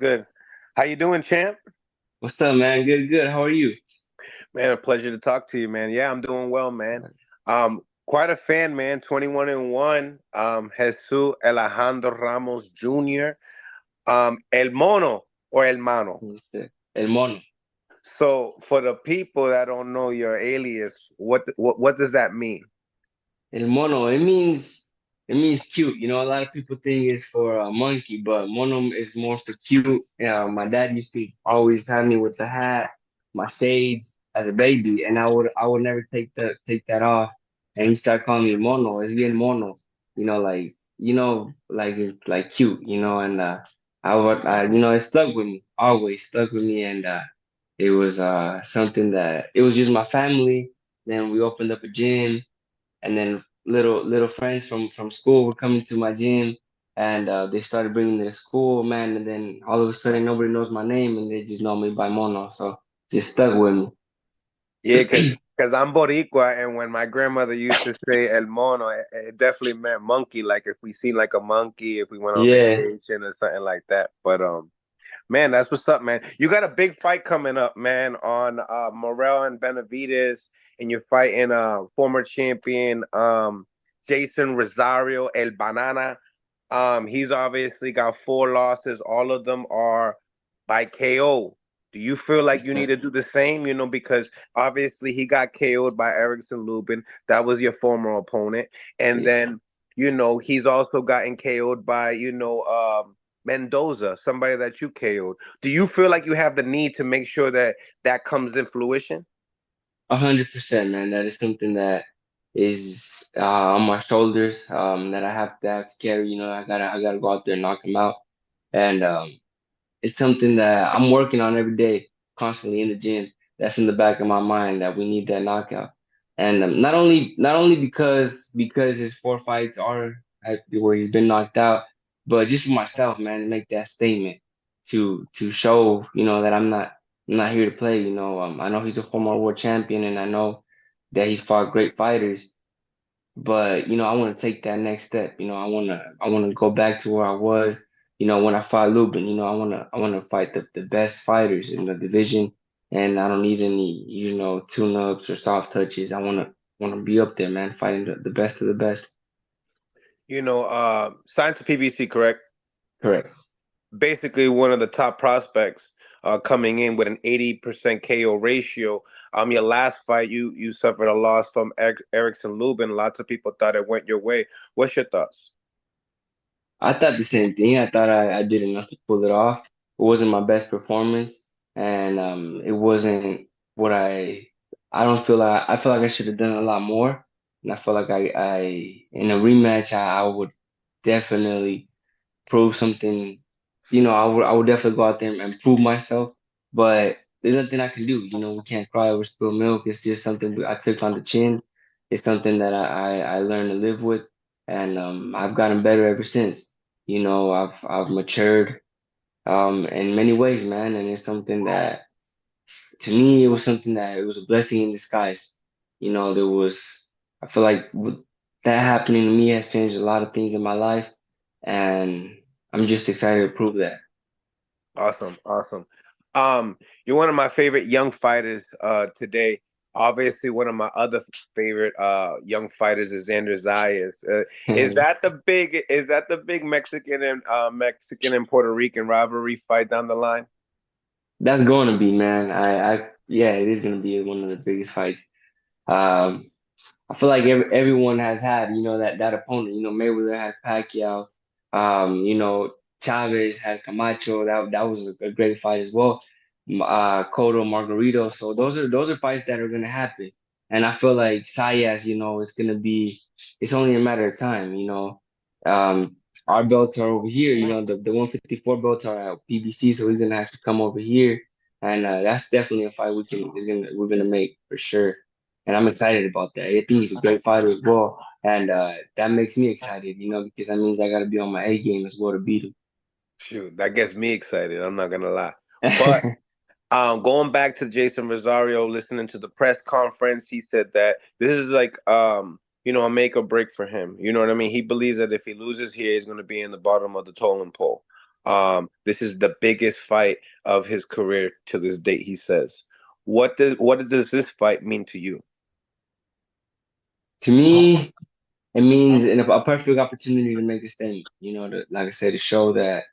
Good. How you doing, champ? What's up, man? Good, good. How are you? Man, a pleasure to talk to you, man. Yeah, I'm doing well, man. Quite a fan, man. 21 and 1. Jesús Alejandro Ramos Jr. El Mono or El Mano. El mono. So for the people that don't know your alias, what does that mean? El mono. It means cute. You know, a lot of people think it's for a monkey, but mono is more for cute. My dad used to always have me with the hat, my shades as a baby, and I would never take that off. And he started calling me mono. It's bien mono. You know, like cute. And it stuck with me. Always stuck with me, and it was something that it was just my family. Then we opened up a gym, and then little friends from school were coming to my gym, and they started bringing me to school, man. And then all of a sudden, nobody knows my name, and they just know me by Mono. So just stuck with me. Yeah, because I'm Boricua, and when my grandmother used to say El Mono, it definitely meant monkey. Like if we seen like a monkey, if we went on Yeah, vacation or something like that. But man, that's what's up, man. You got a big fight coming up, man, on Morel and Benavides, and you're fighting former champion Jason Rosario El Banana. He's obviously got four losses. All of them are by KO. Do you feel like you need to do the same? Because obviously he got KO'd by Erickson Lubin. That was your former opponent. And yeah. then, he's also gotten KO'd by, Mendoza, somebody that you KO'd. Do you feel like you have the need to make sure that that comes in fruition? 100%, man. That is something that is on my shoulders, that I have to carry. You know, I gotta go out there and knock him out, and it's something that I'm working on every day, constantly in the gym. That's in the back of my mind that we need that knockout. And not only because his four fights are where he's been knocked out, but just for myself, man, to make that statement to show, that I'm not here to play. I know he's a former world champion, and I know that he's fought great fighters, but I want to take that next step. I want to go back to where I was. When I fought Lubin. I want to fight the best fighters in the division, and I don't need any tune-ups or soft touches. I want to be up there, man, fighting the best of the best. Signed to PBC, correct? Correct. Basically one of the top prospects coming in with an 80% KO ratio. Your last fight, you suffered a loss from Erickson Lubin. Lots of people thought it went your way. What's your thoughts? I thought the same thing. I thought I did enough to pull it off. It wasn't my best performance, and it wasn't what I don't feel like I feel like I should have done a lot more. And I feel like I in a rematch I would definitely prove something. I would definitely go out there and prove myself. But there's nothing I can do. We can't cry over spilled milk. It's just something I took on the chin. It's something that I learned to live with, and I've gotten better ever since. I've matured in many ways, man, and it's something that to me it was a blessing in disguise. There was I feel like that happening to me has changed a lot of things in my life, and I'm just excited to prove that. Awesome, awesome. You're one of my favorite young fighters today. Obviously, one of my other favorite young fighters is Xander Zayas. Is that the big Mexican and Puerto Rican rivalry fight down the line? That's going to be, man. Yeah, it is going to be one of the biggest fights. Um, I feel like everyone has had, that opponent. Mayweather had Pacquiao. Chavez had Camacho. That was a great fight as well. Cotto, Margarito. So those are fights that are gonna happen. And I feel like Sayas, it's only a matter of time. Um, our belts are over here. The 154 belts are at PBC, so he's gonna have to come over here, and that's definitely a fight we're gonna make for sure, and I'm excited about that. I think he's a great fighter as well, and that makes me excited, because that means I got to be on my A game as well to beat Shoot, that gets me excited. I'm not gonna lie. But him. going back to Jason Rosario, listening to the press conference, he said that this is like a make or break for him. You know what I mean? He believes that if he loses here, he's going to be in the bottom of the totem pole. This is the biggest fight of his career to this date, he says. What does this fight mean to you? To me, it means a perfect opportunity to make a statement. Like I said, to show that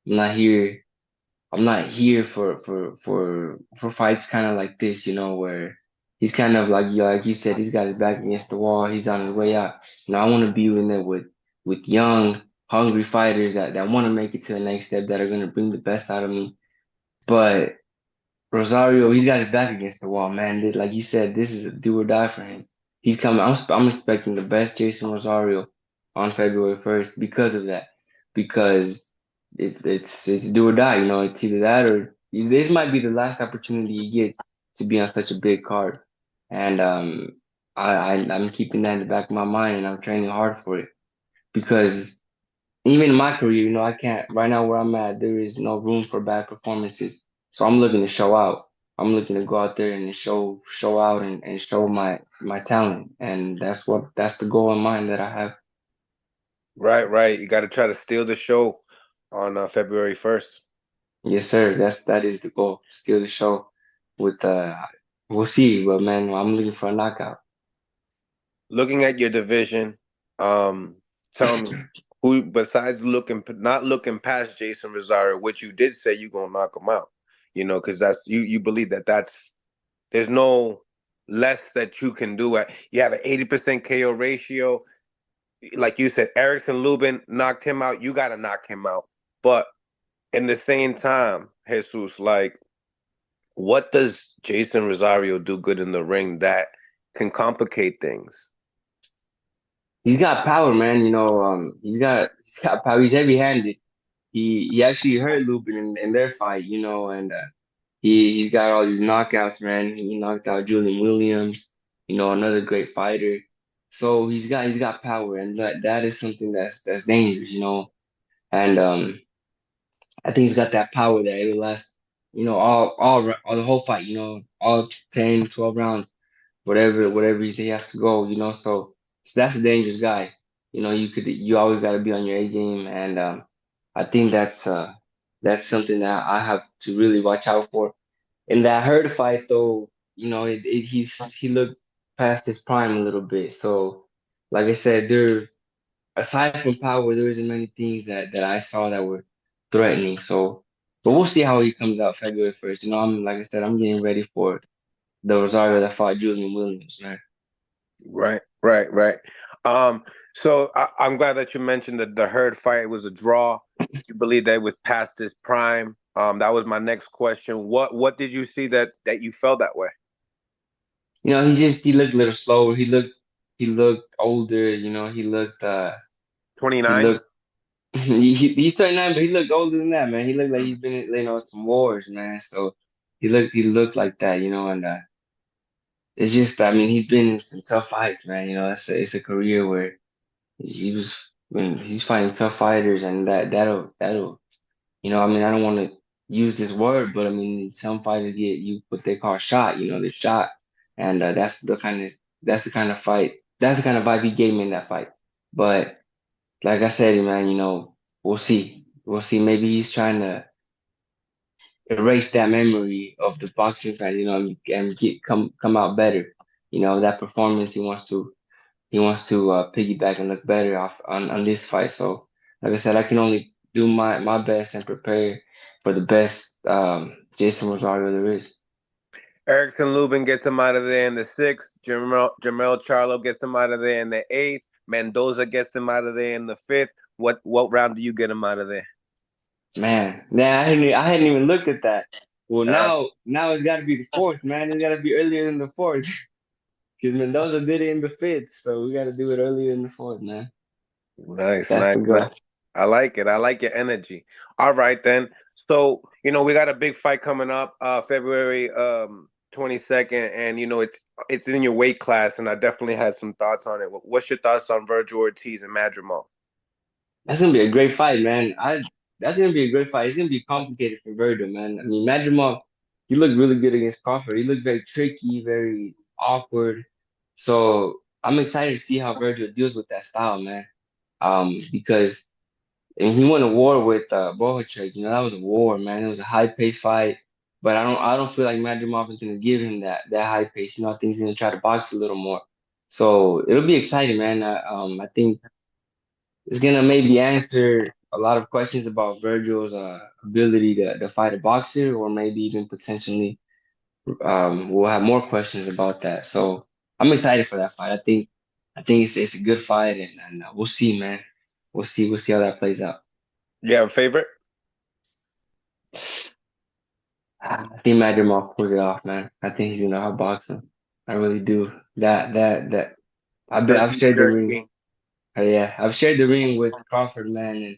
I'm not here. I'm not here for fights kind of like this, where he's kind of like you said, he's got his back against the wall. He's on his way out. I want to be in there with young, hungry fighters that want to make it to the next step, that are going to bring the best out of me. But Rosario, he's got his back against the wall, man. Like you said, this is a do or die for him. He's coming. I'm expecting the best Jason Rosario on February 1st because of that. Because it's do or die. It's either that or this might be the last opportunity he gets to be on such a big card. And I'm keeping that in the back of my mind, and I'm training hard for it because even in my career, I can't, right now where I'm at, there is no room for bad performances. So I'm looking to show out. I'm looking to go out there and show out and show my talent. And that's the goal in mind that I have. Right, right. You got to try to steal the show on February 1st. Yes, sir. That is the goal. Steal the show with we'll see, but man, I'm looking for a knockout. Looking at your division, um, tell me who besides not looking past Jason Rosario, which you did say you're gonna knock him out. Because that's you believe that's there's no less that you can do. You have an 80% KO ratio. Like you said, Erickson Lubin knocked him out. You got to knock him out. But in the same time, Jesus, like, what does Jason Rosario do good in the ring that can complicate things? He's got power, man. He's got power. He's heavy-handed. He actually hurt Lupin in their fight, and he's got all these knockouts, man. He knocked out Julian Williams, another great fighter. So he's got power, and that is something that's dangerous, And I think he's got that power that it'll last, all the whole fight, all 10, 12 rounds, whatever he has to go, so that's a dangerous guy. You always got to be on your A game, and I think that's something that I have to really watch out for. In that Hurt fight, though, he looked past his prime a little bit. So, like I said, aside from power, there isn't many things that I saw that were threatening. So, but we'll see how he comes out February 1st. Like I said, I'm getting ready for the Rosario that fought Julian Williams, man. Right, right, right. So I'm glad that you mentioned that the Herd fight was a draw. You believe that it was past its prime. That was my next question. What did you see that you felt that way? He looked a little slower. He looked older. He 29? looked he's 39, but he looked older than that, man. He looked like he's been in, some wars, man. So he looked like that, and it's just, I mean, he's been in some tough fights, man. It's a career where he was when he's fighting tough fighters, and that'll I mean, I don't want to use this word, but I mean, some fighters get you what they call shot. They're shot, and that's the kind of fight, that's the kind of vibe he gave me in that fight. But like I said, man, we'll see. We'll see. Maybe he's trying to erase that memory of the boxing fight, and come out better. That performance he wants to piggyback and look better off on this fight. So, like I said, I can only do my best and prepare for the best Jason Rosario there is. Erickson Lubin gets him out of there in the sixth. Jamel Charlo gets him out of there in the eighth. Mendoza gets him out of there in the fifth. What round do you get him out of there? Man, I hadn't even looked at that. Well, Uh, now it's got to be the fourth, man. It's got to be earlier than the fourth because Mendoza did it in the fifth, so we got to do it earlier in the fourth, man. Nice, That's nice, the nice. goal. I like it. I like your energy. All right then. So, we got a big fight coming up, February 22nd, and it's in your weight class, and I definitely had some thoughts on it. What's your thoughts on Virgil Ortiz and Madrimov? That's gonna be a great fight, man. That's gonna be a great fight. It's gonna be complicated for Burtal, man. I mean, Madrimov, he looked really good against Crawford. He looked very tricky, very awkward. So I'm excited to see how Virgil deals with that style, man. Because and he went to war with Bohachek. You know, that was a war, man. It was a high pace fight. But I don't feel like Madrimov is gonna give him that high pace. You know, I think he's gonna try to box a little more. So it'll be exciting, man. I think it's gonna maybe answer a lot of questions about Virgil's ability to fight a boxer, or maybe even potentially we'll have more questions about that. So I'm excited for that fight. I think it's a good fight, and we'll see, man. We'll see how that plays out. You have a favorite? I think Madrimov pulls it off, man. I think he's gonna outbox him. I really do. That Does I've he shared the ring. jerky? Yeah, I've shared the ring with Crawford, man, and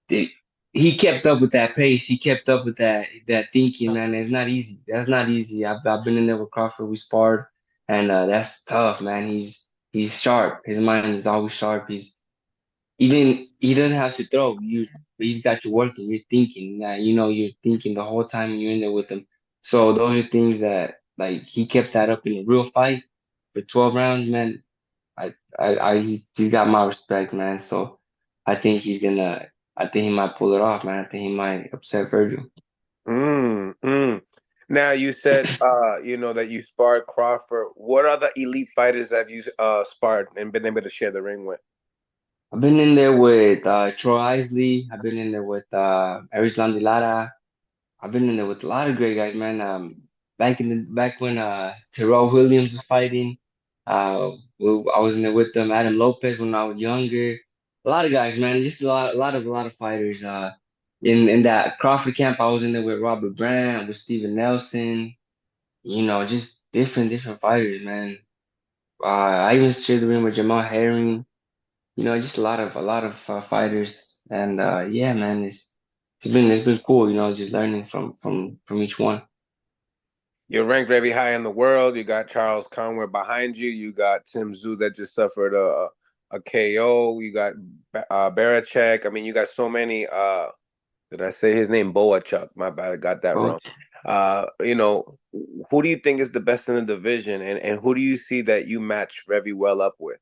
they, he kept up with that pace. He kept up with that thinking, man. It's not easy. That's not easy. I've been in there with Crawford. We sparred, and that's tough, man. He's sharp. His mind is always sharp. Even he doesn't have to throw. He's got you working. You're thinking. You're thinking the whole time you're in there with him. So those are things that like he kept that up in a real fight for 12 rounds, man. He's got my respect, man. So I think he's gonna. I think he might pull it off, man. I think he might upset Virgil. Mm. Now you said that you sparred Crawford. What other elite fighters have you sparred and been able to share the ring with? I've been in there with Troy Isley. I've been in there with Erislandy Lara. I've been in there with a lot of great guys, man. Back when Terrell Williams was fighting, I was in there with them. Adam Lopez when I was younger. A lot of guys, man. Just a lot of fighters. In that Crawford camp, I was in there with Robert Brandt, with Steven Nelson. Just different fighters, man. I even shared the ring with Jamal Herring. Just a lot of fighters, and yeah, man, it's been cool. Just learning from each one. You're ranked very high in the world. You got Charles Conway behind you. You got Tim Tszyu that just suffered a KO. You got Barachek. I mean, you got so many. Did I say his name? Boachuk. My bad, I got that Oh, wrong. Who do you think is the best in the division, and who do you see that you match very well up with?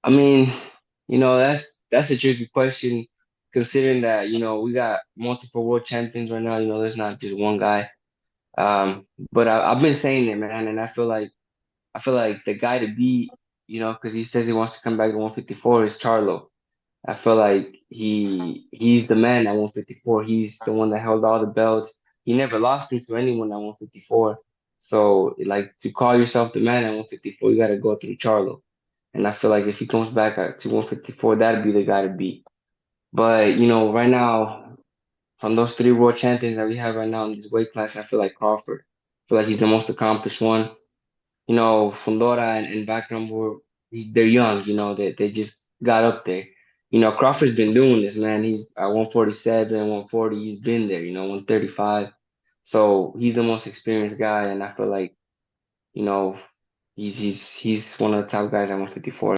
I mean, that's a tricky question, considering that we got multiple world champions right now. There's not just one guy. But I've been saying it, man, and I feel like the guy to beat, because he says he wants to come back to 154 is Charlo. I feel like he's the man at 154. He's the one that held all the belts. He never lost it to anyone at 154. So, like, to call yourself the man at 154, you got to go through Charlo. And I feel like if he comes back to 154, that'd be the guy to beat. But, right now, from those three world champions that we have right now in this weight class, I feel like Crawford. I feel like he's the most accomplished one. Fundora and Backram they're young, they just got up there. Crawford's been doing this, man. He's at 147, 140, he's been there, 135. So he's the most experienced guy, and I feel like, you know, he's one of the top guys at 154.